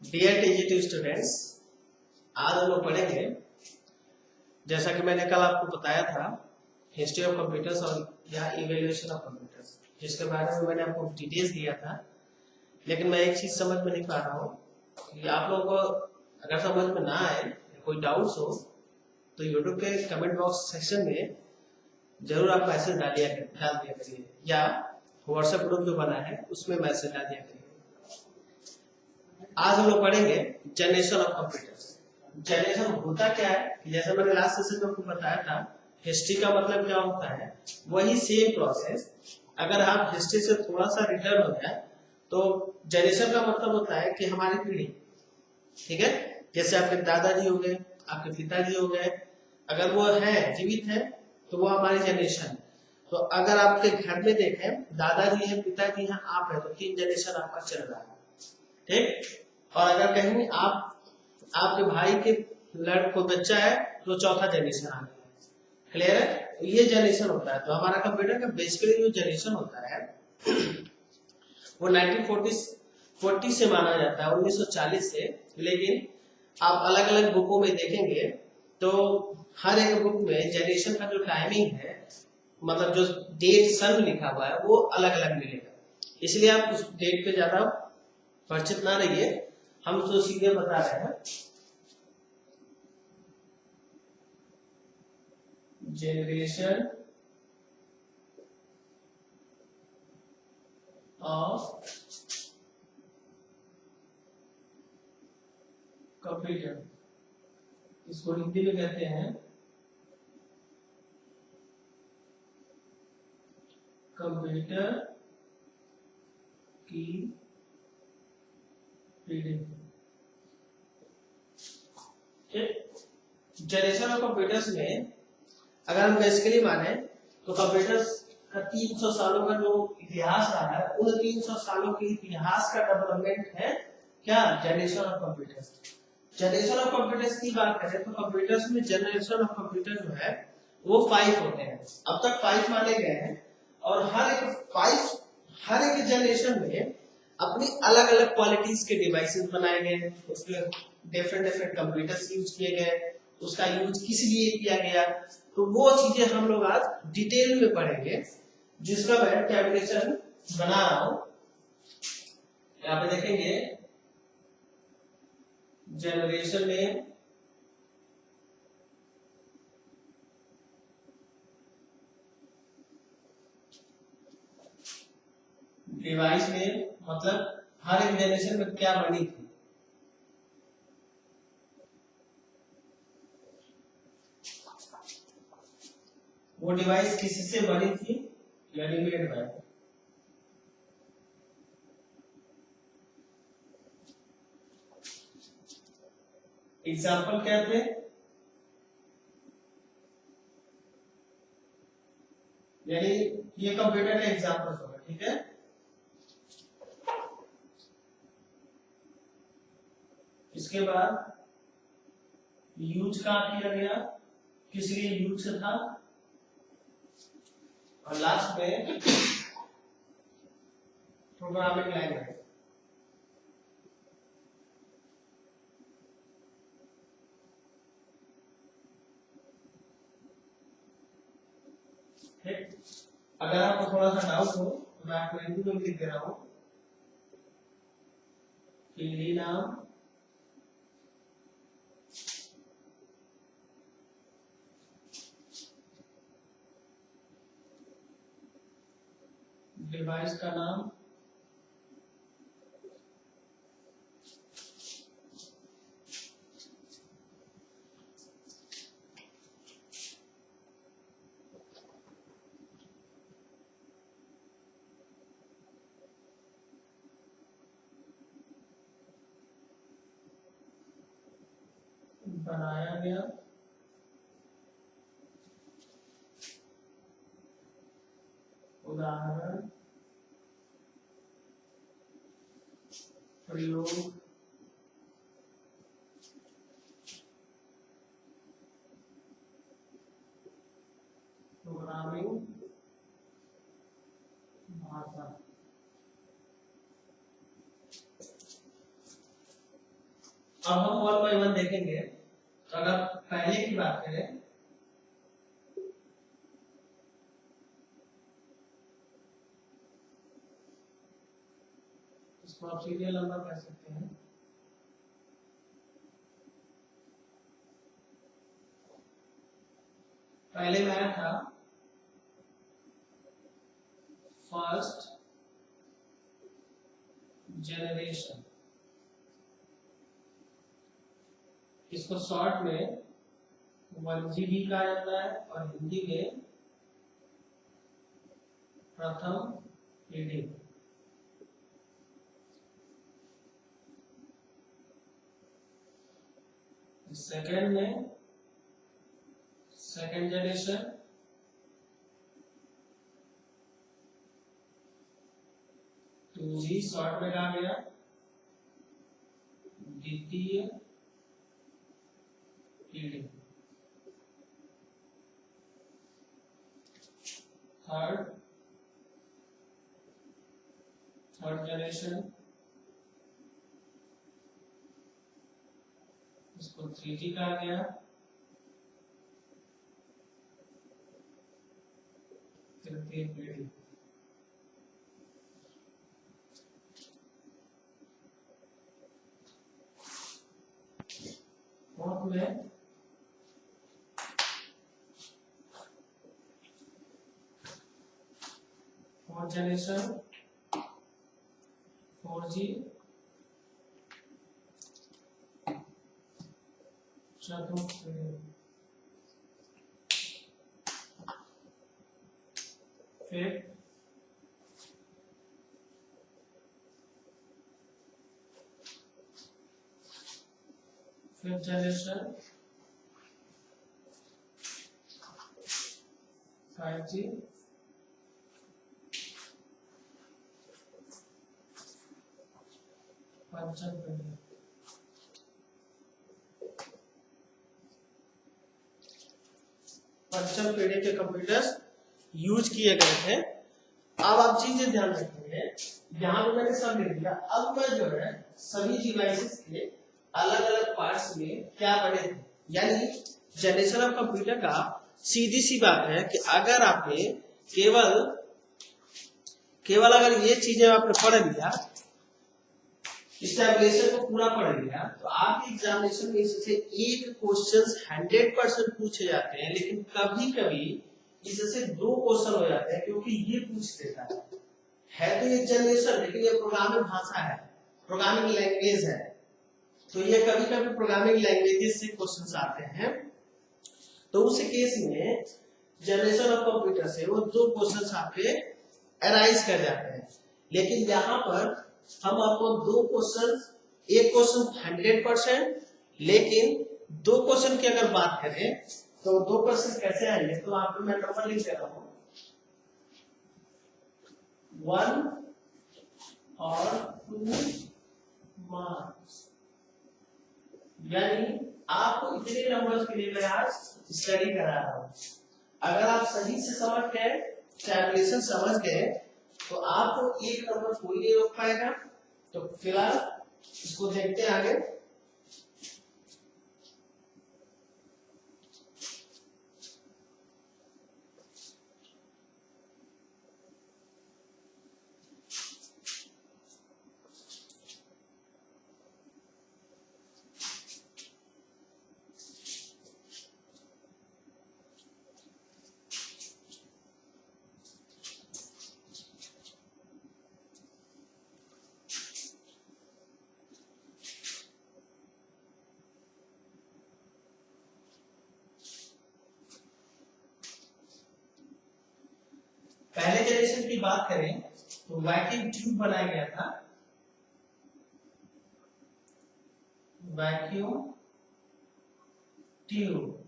Dear TGT students, आज हम लोग पढ़ेंगे, जैसा कि मैंने कल आपको बताया था, हिस्ट्री ऑफ कंप्यूटर्स और या इवेल्युएशन ऑफ कंप्यूटर्स, जिसके बारे में मैंने आपको डिटेल्स दिया था। लेकिन मैं एक चीज समझ में नहीं पा रहा हूँ कि आप लोगों को अगर समझ में ना आए, कोई डाउट्स हो, तो यूट्यूब के कमेंट बॉक्स सेक्शन में जरूर आप मैसेज डाल दिया करिए, या व्हाट्सएप ग्रुप जो बना है उसमें मैसेज डाल दिया करिए। आज हम लोग पढ़ेंगे जनरेशन ऑफ कंप्यूटर्स। जनरेशन होता क्या है, जैसे मैंने लास्ट सेशन में आपको बताया था, हिस्ट्री का मतलब क्या होता है, वही सेम प्रोसेस। अगर आप हिस्ट्री से थोड़ा सा रिटर्न हो जाए तो जनरेशन का मतलब होता है कि हमारी पीढ़ी, ठीक है, जैसे आपके दादाजी हो गए, आपके पिताजी हो गए, अगर वो है जीवित है तो वो हमारी जनरेशन है। तो अगर आपके घर में देखें, दादाजी है, पिताजी है, आप है, तो 3 जनरेशन आपका चल रहा है, ठीक। और अगर कहीं आपके भाई के कोई बच्चा है तो चौथा जनरेशन आ गया। क्लियर है? तो ये जनरेशन होता है। तो हमारा कंप्यूटर का बेसिकली जो जनरेशन होता है वो 1940 से माना जाता है, 1940 से। लेकिन आप अलग अलग बुकों में देखेंगे तो हर एक बुक में जनरेशन का जो टाइमिंग है, मतलब जो डेट सन लिखा हुआ है, वो अलग अलग मिलेगा। इसलिए आप उस डेट पे ज्यादा परिचित ना रहिए, हम तो सीधे बता रहे हैं। जनरेशन ऑफ कंप्यूटर, इसको हिंदी में कहते हैं कंप्यूटर की पीढ़ी। जनरेशन ऑफ कंप्यूटर्स में अगर हम बेसिकली माने तो कंप्यूटर्स का 300 सालों का जो इतिहास रहा है, उन 300 सालों के इतिहास का डेवलपमेंट है क्या, generation of computers. Generation of computers की बात करें तो कंप्यूटर्स में जनरेशन ऑफ कंप्यूटर जो है वो 5 होते हैं। अब तक 5 माने गए हैं, और हर एक जनरेशन में अपनी अलग अलग क्वालिटीज के डिवाइसेस बनाए गए, उसमें डिफरेंट डिफरेंट कंप्यूटर्स यूज किए गए, उसका यूज किस लिए किया गया, तो वो चीजें हम लोग आज डिटेल में पढ़ेंगे, जिसका मैं कैलकुलेशन बना रहा हूं। यहाँ पे देखेंगे जनरेशन में डिवाइस में, मतलब हर एक जनरेशन में क्या बनी थी। वो डिवाइस किससे बनी थी, यानी मेड बाय। एग्जाम्पल क्या थे, यानी ये कंप्यूटर के एग्जाम्पल्स होगा, ठीक है। इसके बाद यूज कहाँ किया गया, किस लिए यूज था, और लास्ट में प्रोग्रामिंग लैंग्वेज। अगर आपको थोड़ा सा डाउट हो तो मैं आपको हिंदी में लिख दे रहा हूं कि नाम डिवाइस का नाम बनाया गया उदाहरण प्रयोग प्रोग्रामिंग भाषा। अब हम वन बाय वन देखेंगे। तो अगर पहले की बात करें, इसको आप सीरियल नंबर कह सकते हैं। पहले में आया था फर्स्ट जनरेशन, इसको शॉर्ट में 1G भी कहा जाता है और हिंदी में प्रथम पीढ़ी। सेकेंड में सेकेंड जनरेशन, 2G शॉर्ट में कहा गया, द्वितीय पीढ़ी। थर्ड जनरेशन, इसको 3G कहा गया, तृतीय पीढ़ी। फोर्थ में फोर्थ जनरेशन, 4G, चतुर्थ पीढ़ी। फिफ्थ जनरेशन, 5G, पंचम पीढ़ी। पंचम पीढ़ी के कंप्यूटर्स यूज किए गए थे। अब आप चीजें ध्यान रखेंगे, यहाँ पे मैंने सब लिख दिया। अब मैं जो है सभी डिवाइसेस के अलग अलग पार्ट्स में क्या बने थे, यानी जनरेशन ऑफ कंप्यूटर का सीधी सी बात है कि अगर आपने केवल अगर ये चीजें आपने पढ़ लिया, स्टैब्लिशमेंट को पूरा पढ़ लिया, तो आपके एग्जामिनेशन में इससे एक क्वेश्चन 100% पूछे जाते हैं, लेकिन कभी कभी इससे 2 क्वेश्चन हो जाते हैं, क्योंकि ये पूछ देता है तो ये जनरेशन, लेकिन ये प्रोग्रामिंग भाषा है, प्रोग्रामिंग लैंग्वेज है, तो ये कभी कभी प्रोग्रामिंग लैंग्वेजेस से क्वेश्चंस आते हैं। तो उस केस में जनरेशन ऑफ कंप्यूटर से वो 2 क्वेश्चंस आपके अराइज कर जाते हैं। लेकिन यहाँ पर हम आपको 2 क्वेश्चन, एक क्वेश्चन 100%, लेकिन 2 क्वेश्चन की अगर बात करें तो 2 क्वेश्चन कैसे आएंगे, तो आपको मैं नंबर लिख देता हूँ, 1 और 2 मार्क्स। यानी आपको इतने नंबर्स के लिए मैं आज स्टडी करा रहा हूँ। अगर आप सही से समझ गए, टैबलेशन समझ गए, तो आपको 1 नंबर कोई नहीं रोक पाएगा। तो फिलहाल इसको देखते हैं आगे। पहले जनरेशन की बात करें तो वैक्यूम ट्यूब बनाया गया था, वैक्यूम ट्यूब।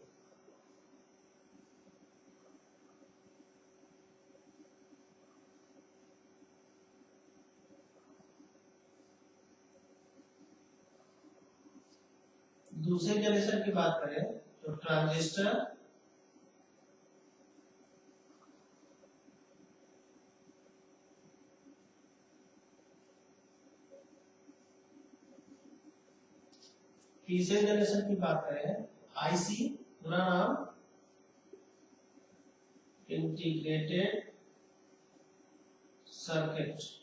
दूसरे जनरेशन की बात करें तो ट्रांजिस्टर, तीसरे जनरेशन की बात करें, आईसी पूरा नाम इंटीग्रेटेड सर्किट।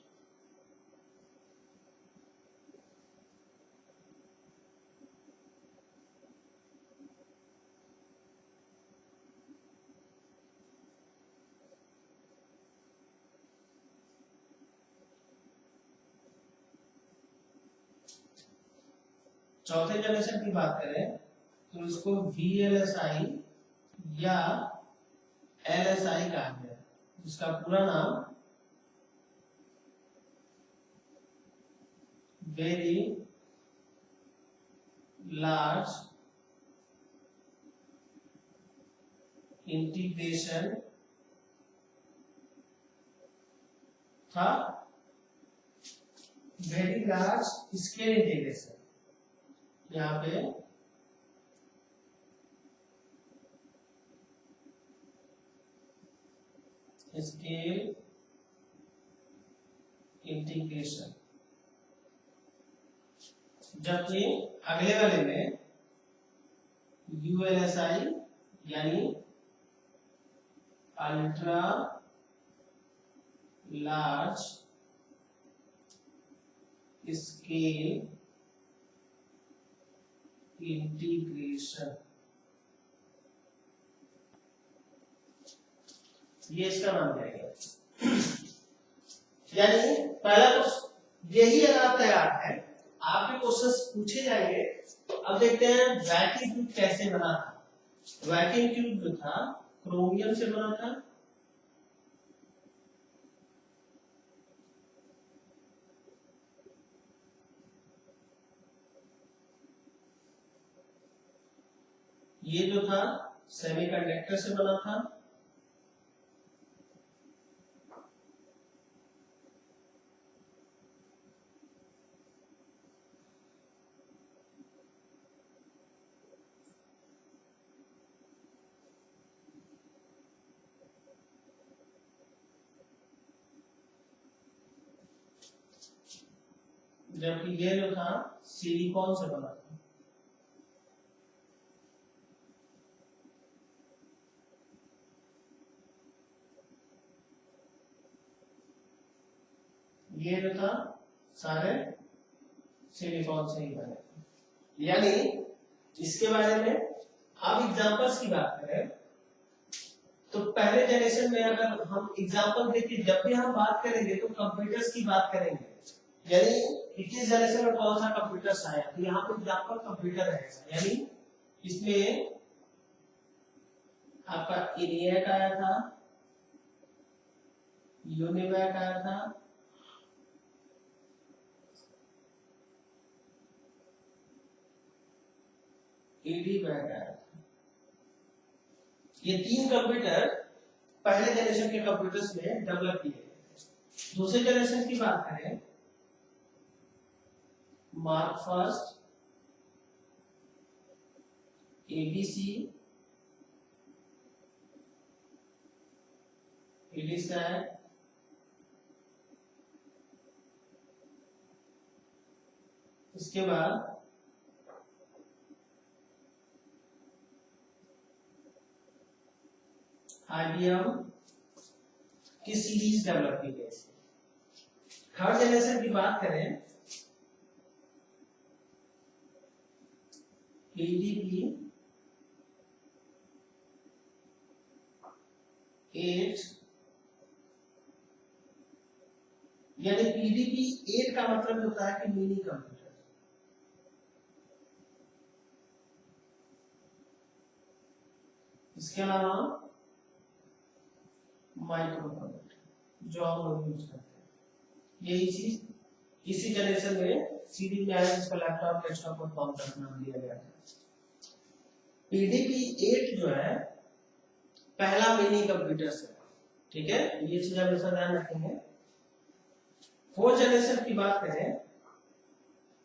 चौथे जनरेशन की बात करें तो इसको VLSI या LSI कहा गया, जिसका पूरा नाम वेरी लार्ज इंटीग्रेशन था, वेरी लार्ज स्केल इंटीग्रेशन। यहाँ पे स्केल इंटीग्रेशन, जबकि अगले वाले में ULSI यानी अल्ट्रा लार्ज स्केल इंटीग्रेशन, ये इसका नाम जाएगा। यानी पहला तो यही अगर तैयार है, आपके क्वेश्चंस पूछे जाएंगे। अब देखते हैं वैक्यूम ट्यूब कैसे बना था। वैक्यूम ट्यूब जो था क्रोमियम से बना था, ये जो था सेमीकंडक्टर से बना था, जबकि ये जो था सिलिकॉन से बना था। ये जो था सारे सिलिकॉन से ही बने। यानी इसके बारे में अब एग्जांपल्स की बात करें तो पहले जनरेशन में अगर हम एग्जांपल देखिए, जब भी हम बात करेंगे तो कंप्यूटर्स की बात करेंगे। यानी 21 जनरेशन में कौन सा कंप्यूटर्स आया, तो यहाँ पे एग्जांपल कंप्यूटर रहेगा। यानी इसमें आपका ENIAC आया था, UNIVAC आया था, EDVAC आया था। ये तीन कंप्यूटर पहले जनरेशन के कंप्यूटर्स में डेवलप किए गए। दूसरे जनरेशन की बात करें, मार्क फर्स्ट, ABC, EDSAC, इसके बाद IBM की सीरीज डेवलप की गई। थर्ड जनरेशन की बात करें, PDP 8, यानी PDP 8 का मतलब होता है कि मिनी कंप्यूटर। इसके अलावा माइक्रो कंप्यूटर जो हम लोग यूज करते हैं, यही चीज इसी जनरेशन में सीरीज में आया, जिसका लैपटॉप डेस्कटॉप और कंप्यूटर का नाम दिया गया था। PDP 8 जो है पहला मिनी कंप्यूटर से, ठीक है, ये चीज हमेशा ध्यान रखेंगे। फोर्थ जनरेशन की बात करें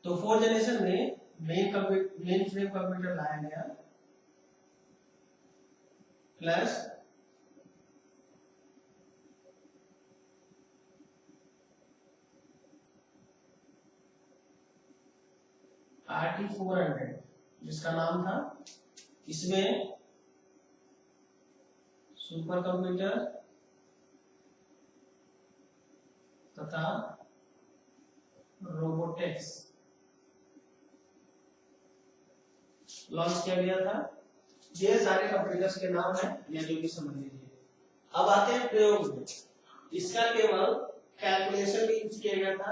तो फोर्थ जनरेशन में मेन फ्रेम कंप्यूटर लाया गया, प्लस RT400 जिसका नाम था, इसमें सुपर कंप्यूटर तथा रोबोटिक्स लॉन्च किया गया था। ये सारे कंप्यूटर्स के नाम है, या जो भी समझ लीजिए। अब आते हैं प्रयोग में। इसका केवल कैलकुलेशन में यूज किया गया था,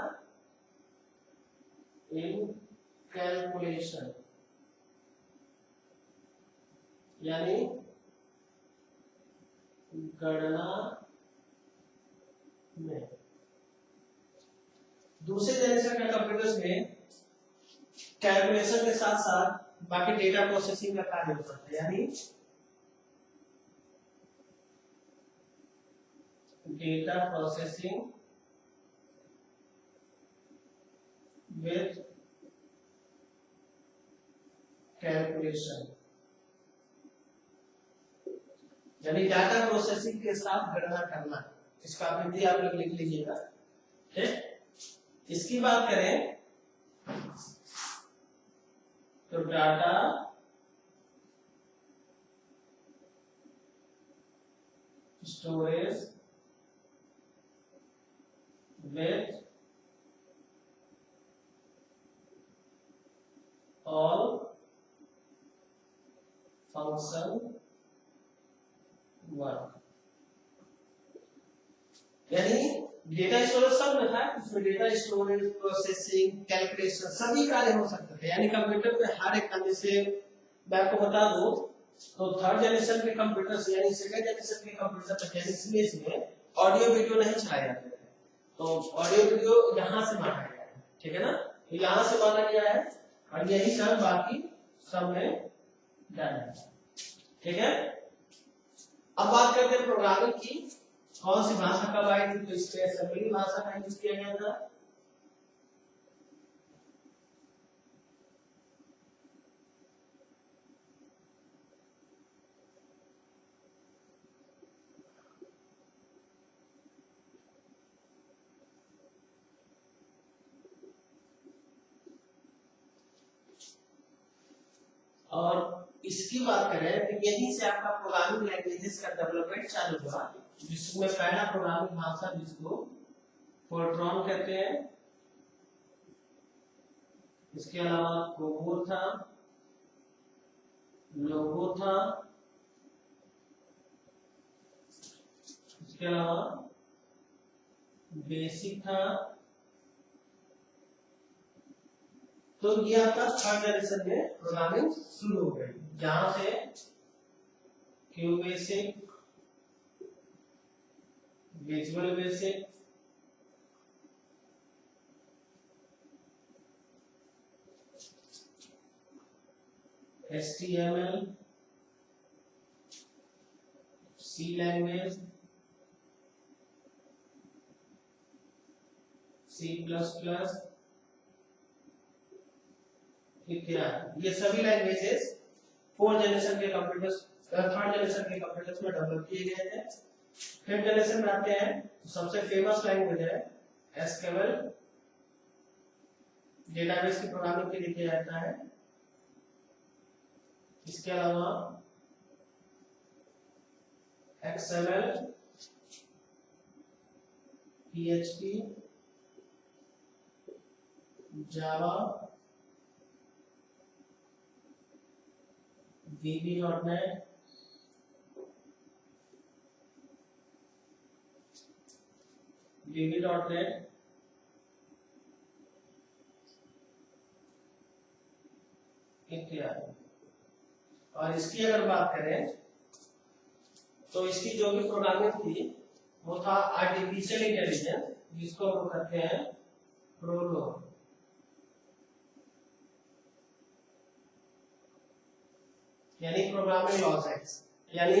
इन कैलकुलेशन, यानी गणना में। दूसरे जनरेशन के कंप्यूटर्स में कैलकुलेशन के साथ साथ बाकी डेटा प्रोसेसिंग का कार्य होता है, यानी डेटा प्रोसेसिंग विद कैलकुलेशन, यानी डाटा प्रोसेसिंग के साथ गणना करना। इसका अभिव्यक्ति आप लोग लिख लीजिएगा। ठीक, इसकी बात करें तो data storage with all function work, यानी डेटा स्टोरेज सब में था। उसमें डेटा स्टोरेज, प्रोसेसिंग, कैलकुलेशन सभी कार्य हो सकते थे। यानी कंप्यूटर पे हर एक काम, जैसे मैं आपको बता दूं तो थर्ड जनरेशन के कंप्यूटर्स यानी सेकंड जनरेशन के कंप्यूटर में ऑडियो वीडियो नहीं चलाए जाते थे। तो ऑडियो वीडियो यहाँ से माना गया है, ठीक है ना, तो यहाँ से माना गया है और यही सब बाकी सब में डाला है। ठीक है, अब बात करते हैं प्रोग्रामिंग की। कौन सी भाषा कब आई थी? तो इसमें असेंबली भाषा का यूज किया गया था। और इसकी बात करें तो यहीं से आपका प्रोग्रामिंग लैंग्वेजेस का डेवलपमेंट चालू हुआ, जिसमें पहला प्रोग्रामिंग भाषा जिसको फोर्ट्रॉन कहते हैं, इसके अलावा कोबोल था, लोगो था, इसके अलावा बेसिक था। तो ये आपका थर्ड जनरेशन में प्रोग्रामिंग शुरू हो गई, जहां से Q basic, visual basic, HTML, C language, C++, इत्यादि, ये सभी लैंग्वेजेस फोर्थ जनरेशन के कंप्यूटर्स, थर्ड जनरेशन के कंप्यूटर्स में डेवलप किए गए थे। फिफ्थ जनरेशन में आते हैं तो सबसे फेमस लैंग्वेज है एसक्यूएल, डेटाबेस की प्रोग्रामिंग के लिए किया जाता है। इसके अलावा XML, PHP, जावा, VB.NET, VB.NET, इत्यादि। और इसकी अगर बात करें तो इसकी जो भी प्रोग्रामिंग थी वो था आर्टिफिशियल इंटेलिजेंस, जिसको हम कहते हैं प्रोलॉग। यानी प्रोग्रामिंग लॉजिक्स, यानी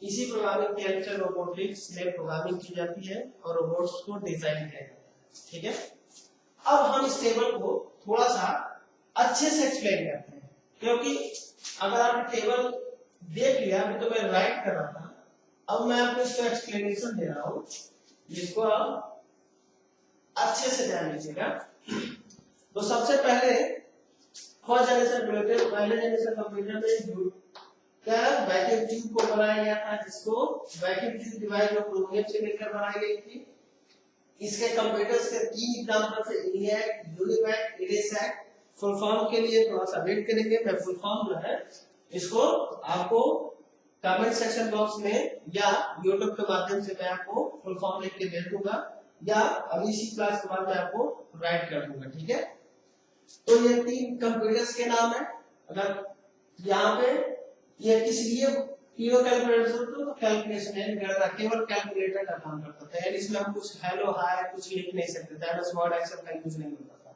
इसी प्रोग्रामिंग के अंदर रोबोटिक्स में प्रोग्रामिंग की जाती है और रोबोट्स को डिजाइन किया जाता है। ठीक है, अब हम इस टेबल को थोड़ा सा अच्छे से एक्सप्लेन करते हैं, क्योंकि अगर आप टेबल देख लिया तो मैं राइट कर रहा था, अब मैं आपको इसका एक्सप्लेनेशन दे रहा हूं, जिसको आप अच्छे से ध्यान लीजिएगा। तो सबसे पहले फर्स्ट जनरेशन कंप्यूटर, पहले जनरेशन कंप्यूटर में क्या वैक्यूम ट्यूब को बनाया गया था, जिसको वैक्यूम ट्यूब डिवाइस और क्रोमियम से मिलकर बनाई गई थी। इसके कंप्यूटर्स के 3 एग्जांपल्स है, ENIAC, UNIVAC, EDSAC। Full form के लिए थोड़ा सा वेट करेंगे, मैं फुल फॉर्म जो है इसको आपको कमेंट सेक्शन बॉक्स में या YouTube के माध्यम से मैं आपको फुल फॉर्म लिख के दे दूंगा, या अभी इसी क्लास के बाद मैं आपको राइट कर दूंगा, ठीक है। तो ये 3 कंप्यूटर्स के नाम है। अगर यहाँ पे ये किस लिए तीनों कैलकुलेटर तो कैलकुलेशन है, गणना केवल कैलकुलेटर का काम करता था, यानी इसमें हम कुछ हेलो हाय कुछ लिख नहीं सकते थे, एमएस वर्ड एक्सेल का यूज नहीं होता था।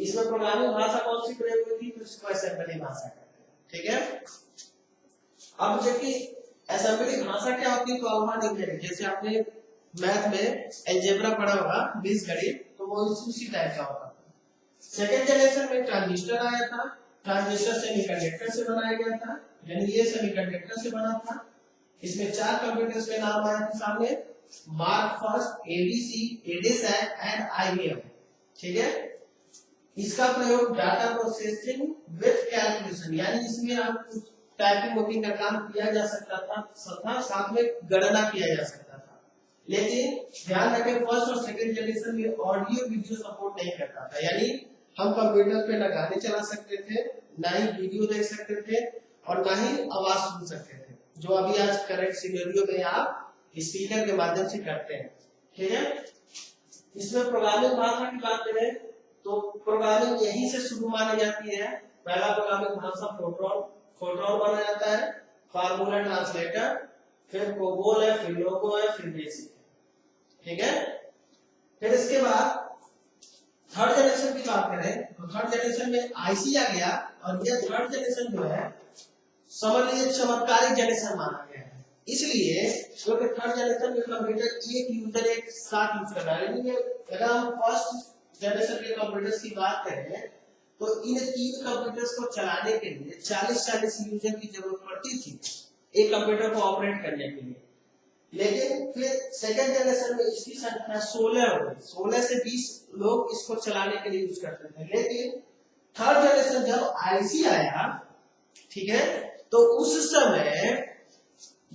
इसमें प्रोग्रामिंग भाषा कौन सी प्रयोग हुई थी, तो इसको असेंबली भाषा कहते हैं, ठीक है। अब जबकि असेंबली भाषा क्या होती है तो अनुमान नहीं, जैसे आपने मैथ में अलजेब्रा पढ़ा होगा, बीजगणित, तो वो उसी टाइप का होता था। सेकंड जनरेशन में ट्रांजिस्टर आया था, ट्रांजिस्टर सेमीकंडक्टर से बनाया गया था, यानी ये सेमीकंडक्टर से बना था। इसमें 4 कंप्यूटर्स के नाम आए थे सामने, Mark first, ADC, EDSAC and IBM, ठीक है। इसका प्रयोग डाटा प्रोसेसिंग विद कैलकुलेशन, यानी इसमें आप टाइपिंग वोटिंग का काम किया जा सकता था, साथ में गणना किया जा सकता था। लेकिन ध्यान रखें फर्स्ट और सेकंड जनरेशन में ऑडियो वीडियो सपोर्ट नहीं करता था, यानी हम कंप्यूटर पे ना गाने चला सकते थे, ना ही वीडियो देख सकते थे, और ना ही आवाज सुन सकते थे, जो अभी आज करंट सिनेरियो में आप स्पीकर के माध्यम से करते हैं, ठीक है। इसमें प्रोग्रामिंग भाषा की बात करें तो प्रोग्रामिंग यहीं से शुरू मानी जाती है। पहला प्रोग्रामिंग भाषा फोर्ट्रॉन माना जाता है, फार्मूला ट्रांसलेटर, फिर कोबोल है, फिर लोगो है, फिर बेसिक, ठीक है। फिर इसके बाद थर्ड जनरेशन की बात करें तो थर्ड जनरेशन में आईसी आ गया, और ये थर्ड जनरेशन जो है समझ लीजिए चमत्कारिक जनरेशन माना गया है, इसलिए क्योंकि थर्ड जनरेशन में कंप्यूटर एक यूजर एक साथ यूज कर रहा है। यानी अगर हम फर्स्ट जनरेशन के कंप्यूटर्स की बात करें तो इन 3 कंप्यूटर्स को चलाने के लिए 40 यूजर की जरूरत पड़ती थी एक कंप्यूटर को ऑपरेट करने के लिए। लेकिन फिर सेकंड जनरेशन में इसकी संख्या 16 हो गई, 16 से 20 लोग इसको चलाने के लिए यूज करते थे। लेकिन थर्ड जनरेशन जब आईसी आया, ठीक है, तो उस समय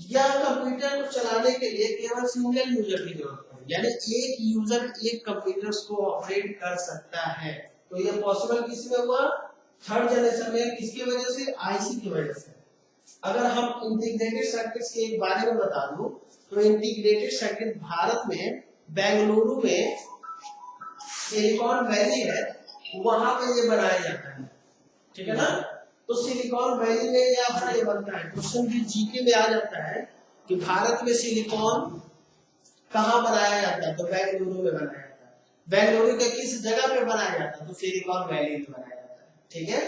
यह कंप्यूटर को चलाने के लिए केवल सिंगल यूजर की जरूरत पड़ी, यानी एक यूजर एक कंप्यूटर को ऑपरेट कर सकता है। तो यह पॉसिबल किसमें हुआ, थर्ड जनरेशन में, किसकी वजह से, आईसी की वजह से। अगर हम इंटीग्रेटेड सर्किट्स के बारे में बता दूं तो इंटीग्रेटेड सर्किट भारत में बेंगलुरु में सिलिकॉन वैली है, वहां पे ये बनाया जाता है, ठीक है ना। तो सिलिकॉन वैली में ये बनता है, क्वेश्चन भी जीके में आ जाता है कि भारत में सिलिकॉन कहाँ बनाया जाता है, तो बेंगलुरु में बनाया जाता है। बेंगलुरु के किस जगह पे बनाया जाता है, तो सिलिकॉन वैली में बनाया जाता है, ठीक है।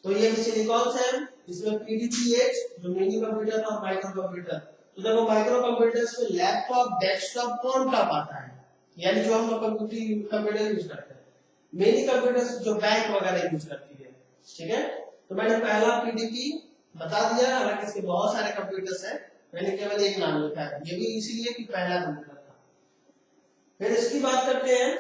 तो ये सिलिकॉन से इसमें PDP-8 जो मिनी कंप्यूटर था, माइक्रो कंप्यूटर, तो देखो माइक्रो कंप्यूटर्स में लैपटॉप, डेस्कटॉप, कौन-टॉप आता है, यानी जो हम लोग कंप्यूटर यूज करते हैं। मिनी कंप्यूटर्स जो बैंक वगैरह यूज करती है, ठीक है। तो मैंने पहला PDP बता दिया, हालांकि इसके बहुत सारे कंप्यूटर्स हैं, मैंने केवल एक नाम लिखा है, ये भी इसीलिए कि पहला कंप्यूटर था। फिर इसकी बात करते हैं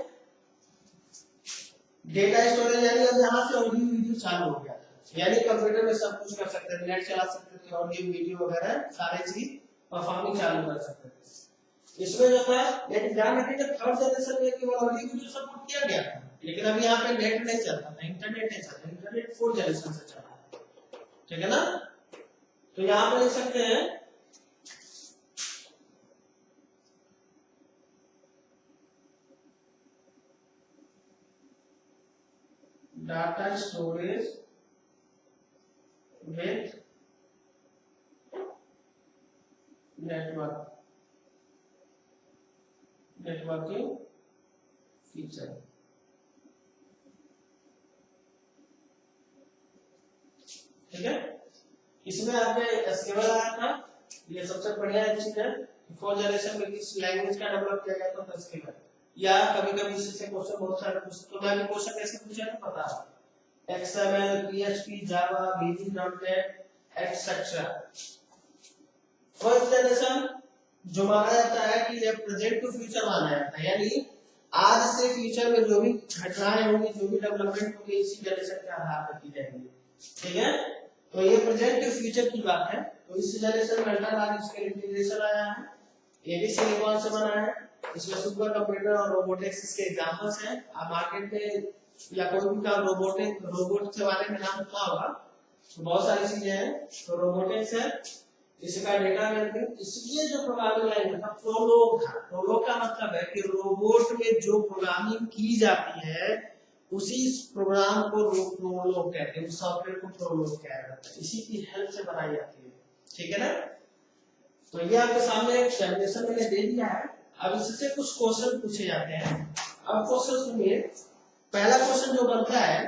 डेटा स्टोरेज, यानी अब यहाँ से ऑडियो वीडियो चालू हो गया, यानी कंप्यूटर में सब कुछ कर सकते थे, नेट चला सकते थे, ऑडियो वीडियो वगैरह सारे चीज परफॉर्मिंग चालू कर सकते थे इसमें जो था। लेकिन ध्यान रखिएगा थर्ड जनरेशन में केवल ऑडियो वीडियो सपोर्ट किया गया था, लेकिन अभी यहाँ पे नेट नहीं चलता था, इंटरनेट नहीं चलता, इंटरनेट फोर्थ जनरेशन से चला, ठीक है ना। तो यहाँ पे लिख सकते हैं data storage with networking feature, ठीक है। इसमें आपके एसक्यूएल आया था, ये सबसे बढ़िया चीज है। फोर्थ जनरेशन में किस लैंग्वेज का डेवलप किया गया था, एसक्यूएल, या कभी-कभी इससे क्वेश्चन बहुत सारे पूछते, तो मैं भी क्वेश्चन कैसे पूछा है पता है, XML, PHP, Java, VB.NET, etc. First generation जो माना जाता है कि ये प्रेजेंट टू फ्यूचर माना जाता है, यानी आज से फ्यूचर में जो भी घटनाएं होंगी, जो भी डेवलपमेंट होगी, इसी जनरेशन के आधार पर की जाएंगी। ठीक है, तो ये प्रेजेंट और फ्यूचर की बात है। तो इस जनरेशन में अल्ट्रा लार्ज स्केल इंटीग्रेशन आया है, ये भी सिलिकॉन से बना है। इसमें सुपर कंप्यूटर और रोबोटिक्स इसके एग्जांपल्स हैं। आप मार्केट में या कोई भी का रोबोट के बारे में नाम सुना होगा, तो बहुत सारी चीजें हैं। तो रोबोटिक्स है, इसका डेटा मैनेजमेंट। इसलिए जो प्रोग्रामिंग लैंग्वेज था प्रोलोग था। प्रोलोग का मतलब है कि रोबोट में जो प्रोग्रामिंग की जाती है उसी प्रोग्राम को प्रोलोग कहते हैं, उस सॉफ्टवेयर को प्रोलोग कहा जाता है, इसी की हेल्प से बनाई जाती है। ठीक है ना। तो ये आपके सामने एक डेफिनेशन मैंने दे दिया है। अब इससे कुछ क्वेश्चन पूछे जाते हैं। अब क्वेश्चन सुनिए। पहला क्वेश्चन जो बनता है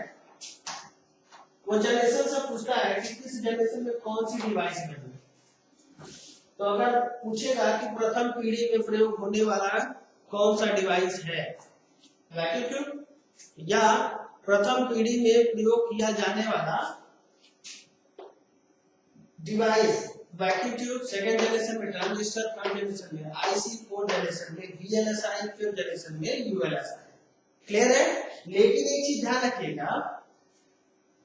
वो जनरेशन से पूछता है कि किस जनरेशन में कौन सी डिवाइस बनी। तो अगर पूछेगा कि प्रथम पीढ़ी में प्रयोग होने वाला कौन सा डिवाइस है, वैक्यूम ट्यूब, या प्रथम पीढ़ी में प्रयोग किया जाने वाला device vacuum tube, second generation में ट्रांजिस्टर, थर्ड जनरेशन में आईसी, फोर्थ जनरेशन में वीएलएसआई, फिफ्थ जनरेशन में यूएलएसआई। क्लियर है। लेकिन एक चीज ध्यान रखिएगा,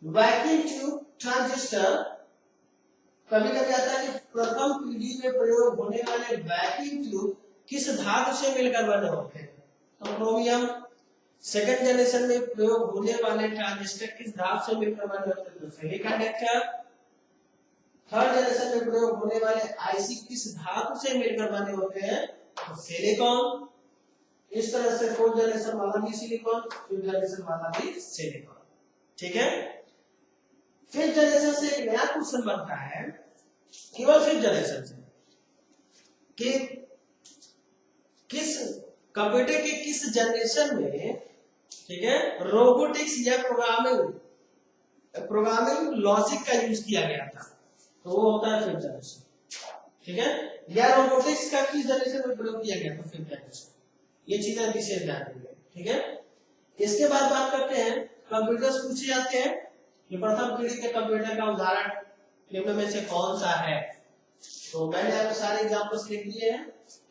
वैक्यूम ट्यूब, ट्रांजिस्टर कभी कभी आता है कि प्रथम पीढ़ी में प्रयोग होने वाले वैक्यूम ट्यूब किस धातु से मिलकर बने होते हैं। तो क्रोमियम। सेकंड जनरेशन में प्रयोग होने वाले ट्रांजिस्टर किस धातु से मिलकर बने होते हैं, तो सेमीकंडक्टर। थर्ड जनरेशन में प्रयोग होने वाले आईसी किस धातु से मिलकर बने होते हैं, तो सिलिकॉन। इस तरह से फोर्थ जनरेशन वाला भी सिलिकॉन, फिफ्थ जनरेशन वाला भी सिलिकॉन। ठीक है। फिफ्थ जनरेशन से एक नया क्वेश्चन बनता है, केवल फिफ्थ जनरेशन से, कि किस कंप्यूटर के किस जनरेशन में, ठीक है, रोबोटिक्स या प्रोग्रामिंग लॉजिक का यूज किया गया था। तो वो होता है फिफ्थ जनरेशन। ठीक है। या रोबोटिक्स का किस जनरेशन में प्रयोग किया गया था, फिफ्थ जनरेशन। ये चीजें विशेष ध्यान देंगे। ठीक है। इसके बाद बात करते हैं कंप्यूटर्स पूछे जाते हैं कि प्रथम पीढ़ी के कंप्यूटर का उदाहरण निम्न में से कौन सा है। तो मैंने आपको सारे एग्जांपल्स लिख दिए हैं।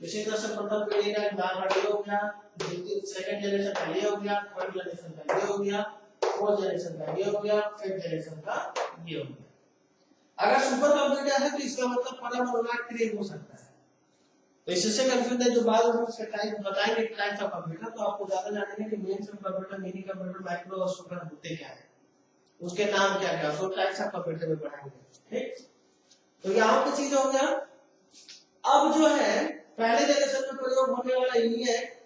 इसी तरह से प्रथम पीढ़ी का उदाहरण ये हो गया, सेकंड जनरेशन का ये हो गया, थर्ड जनरेशन का ये हो गया, फोर्थ जनरेशन का ये हो गया, फिफ्थ जनरेशन का ये हो गया। अगर सुपर कंप्यूटर है तो इसका मतलब परमाणु क्रिएट हो सकता है। तो इससे कंफ्यूज है जो बाद में उसके टाइप बताएंगे टाइप्स ऑफ कंप्यूटर, तो आपको ज्यादा जानेंगे कि main computer, mini computer, micro और सुपर होते क्या है, उसके नाम क्या क्या, दो टाइप्स ऑफ कंप्यूटर में पढ़ाएंगे। ठीक। तो यहाँ पे चीज हो गया। अब जो है पहले जनरेशन में प्रयोग होने वाला यूनिट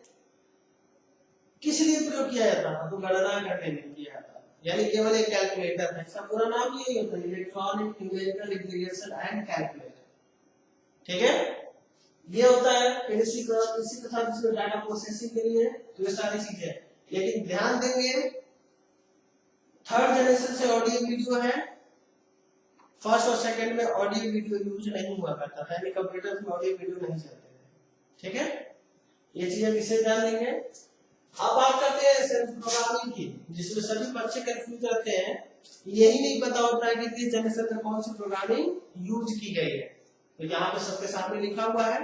किस लिए प्रयोग किया जाता था, तो गणना करने में किया जाता था, यानी केवल एक कैलकुलेटर है। इसका पूरा नाम यही होता है, electronic numerical integration and calculator. ठीक है। ये होता है। फिर इसी के साथ इसमें डाटा प्रोसेसिंग के लिए, तो ये सारी चीजें। लेकिन ध्यान देंगे थर्ड जनरेशन से ऑडियो वीडियो है, फर्स्ट और सेकंड में ऑडियो वीडियो यूज नहीं हुआ करता था, यानी कंप्यूटर में ऑडियो वीडियो नहीं चलते थे। ठीक है। ये चीजें विशेष ध्यान देंगे। अब बात करते हैं सिर्फ प्रोग्रामिंग की, जिसमें सभी बच्चे कंफ्यूज रहते हैं, यही नहीं पता होता है कि किस जनरेशन में कौन सी प्रोग्रामिंग यूज की गई है। तो यहाँ पे सबके सामने लिखा हुआ है।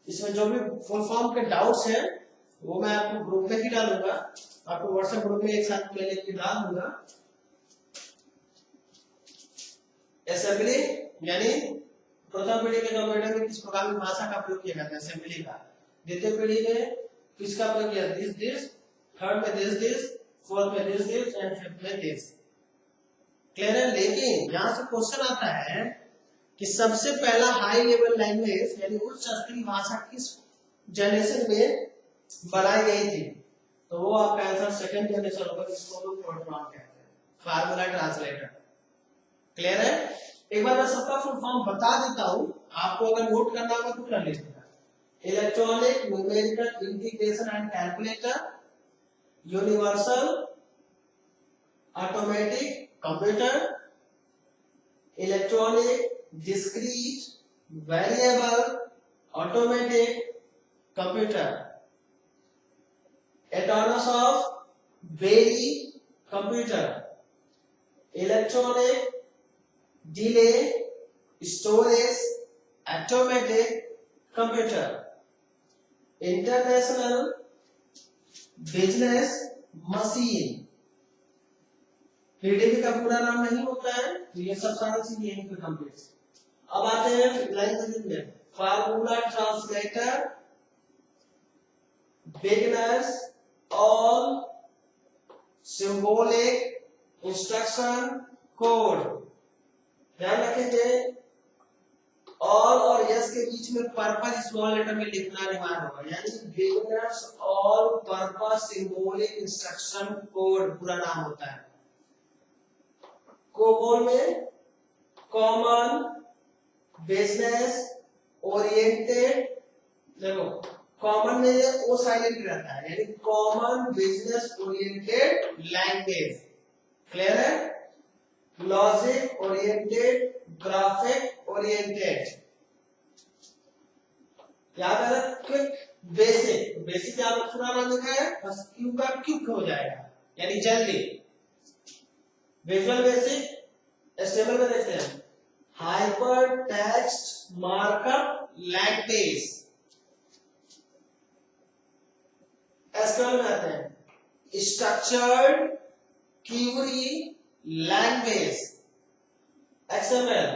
इसमें जो भी फुल फॉर्म के डाउट्स हैं वो मैं आपको ग्रुप में ही डालूंगा, आपको व्हाट्सएप ग्रुप में एक साथ में लेके डाल दूंगा। असेंबली यानी प्रथम पीढ़ी के कंप्यूटर में किस प्रोग्रामिंग भाषा का प्रयोग किया जाता है, असेंबली का। द्वितीय पीढ़ी में किसका प्रयोग किया, दिस, थर्ड में दिस, फोर्थ में दिस एंड फिफ्थ में दिस। क्लियर है। लेकिन यहाँ से क्वेश्चन आता है कि सबसे पहला हाई लेवल लैंग्वेज यानी उच्च स्तरीय भाषा किस जनरेशन में बनाई गई थी, तो वो आपका आंसर सेकंड जनरेशन होगा, जिसको लोग फोरट्रॉन कहते हैं, फार्मूला ट्रांसलेटर। क्लियर है। एक बार मैं सबका फुल फॉर्म बता देता हूं, आपको अगर नोट करना होगा तो कर लीजिएगा। Electronic numerical integration and calculator, universal automatic computer, electronic discrete variable automatic computer, autonomous of Berry computer, electronic delay storage automatic computer, international business machine. PDB का पूरा नाम नहीं होता है, तो ये सब सारा चीज यहीं पे कंप्लीट। अब आते हैं लाइन में, formula translator, beginners, all, symbolic, instruction, code. ध्यान रखेंगे ऑल और यस के बीच में पर्पस स्मॉल लेटर में लिखना अनिवार्य होगा, यानी beginners, all, purpose, symbolic, instruction, code पूरा नाम होता है। कोबोल में कॉमन, बिजनेस, ओरिएंटेड, देखो कॉमन में ये ओ साइलेंट रहता है, यानी common business oriented language. Clear है? Logic oriented, graphic oriented. याद है ना? Quick, basic. बेसिक क्या पूरा नाम लिखा है, बस क्यू का क्विक हो जाएगा, यानी जल्दी। विजुअल बेसिक, स्टेबल में देखते हैं, hyper text markup language. SQL में आते हैं, structured Curie language. XML,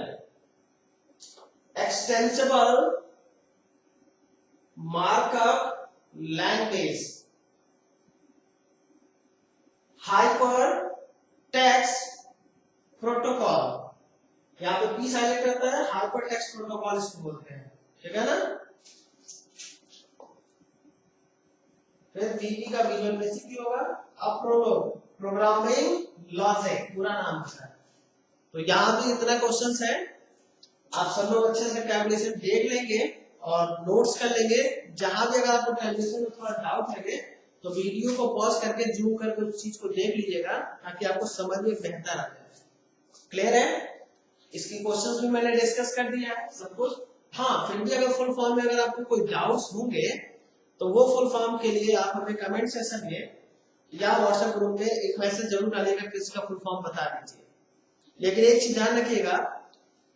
extensible markup language. Hyper text protocol, यहाँ पे पी साइलेंट रहता है, हाइपर टेक्स्ट प्रोटोकॉल इसको बोलते हैं। ठीक है ना? फिर वीपी का विजुअल बेसिक भी होगा। अब प्रोग्रामिंग लॉजिक पूरा नाम होता है। तो यहाँ भी इतना क्वेश्चंस है, आप सब लोग अच्छे से कैलकुलेशन देख लेंगे और नोट्स कर लेंगे। जहां भी अगर आपको कैलकुलेशन में थोड़ा डाउट लगे तो वीडियो को पॉज करके जूम करके उस चीज को देख लीजिएगा, ताकि आपको समझ में बेहतर आ जाए। क्लियर है? इसकी क्वेश्चंस भी मैंने डिस्कस कर दिया है सब कुछ। हाँ, फिर भी अगर फुल फॉर्म में अगर आपको कोई डाउट्स होंगे तो वो फुल फॉर्म के लिए आप हमें कमेंट सेक्शन में या व्हाट्सएप ग्रुप में एक मैसेज जरूर डालिएगा कि इसका फुल फॉर्म बता दीजिए। लेकिन एक चीज ध्यान रखिएगा,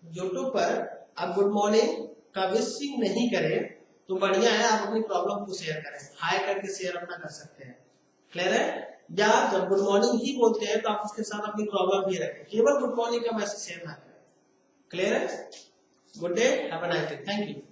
यूट्यूब पर आप गुड मॉर्निंग का विशिंग नहीं करें तो बढ़िया है, आप अपनी प्रॉब्लम को शेयर करें, हाई करके शेयर अपना कर सकते हैं। क्लियर है? या जब गुड मॉर्निंग ही बोलते हैं तो आप उसके साथ अपनी प्रॉब्लम भी रखें, केवल गुड मॉर्निंग का मैसेज शेयर ना करें। क्लियर है? Good day, have a nice day, thank you.